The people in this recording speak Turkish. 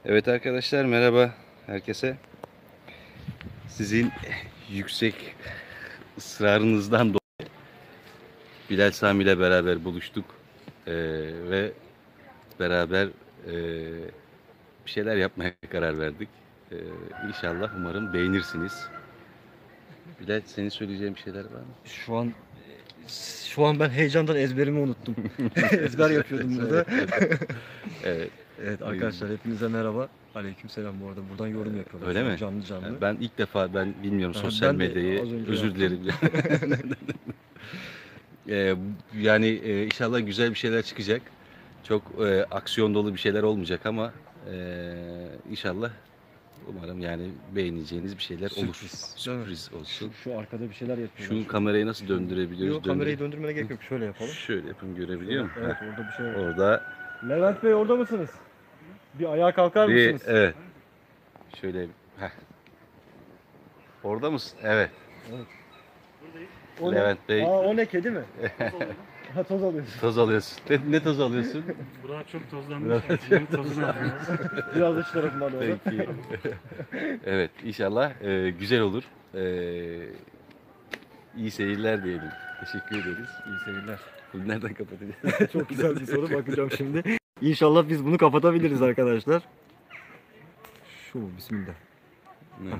Evet arkadaşlar, merhaba herkese. Sizin yüksek ısrarınızdan dolayı Bilal Sami ile beraber buluştuk. Ve beraber bir şeyler yapmaya karar verdik. İnşallah umarım beğenirsiniz. Bilal, senin söyleyeceğin bir şeyler var mı? Şu an ben heyecandan ezberimi unuttum. Ezber yapıyordum burada. Evet. Evet arkadaşlar, hepinize merhaba. Aleykümselam, bu arada buradan yorum yapıyorlar. Öyle mi? Canlı canlı. Ben ilk defa, ben bilmiyorum Aha, sosyal ben de medyayı. az önce Özür yaptım. dilerim. Yani inşallah güzel bir şeyler çıkacak. Çok aksiyon dolu bir şeyler olmayacak ama inşallah umarım yani beğeneceğiniz bir şeyler olur. Sürpriz olsun. Şu arkada bir şeyler yapıyorlar. Şu kamerayı nasıl döndürebiliyoruz? Yok, kamerayı döndürmene gerek yok. Şöyle yapalım. Şöyle yapın, görebiliyor musun? Evet, orada bir şey var. Orada Levent Bey, orada mısınız? Bir ayağa kalkar bir, mısınız? evet. Şöyle, heh. Orada mısın? Evet. O ne? Levent Bey. O ne, kedi mi? Ha, toz alıyorsun. Toz alıyorsun. Ne toz alıyorsun? Burak çok tozlanmış. Bunun tozunu alıyoruz. Biraz da şu tarafından doğru. Peki. Evet, inşallah güzel olur. İyi seyirler diyelim. Teşekkür ederiz. İyi seyirler. Bunu nereden kapatacağız? Çok güzel bir soru, bakacağım şimdi. İnşallah biz bunu kapatabiliriz arkadaşlar. Şu, bismillah. Evet.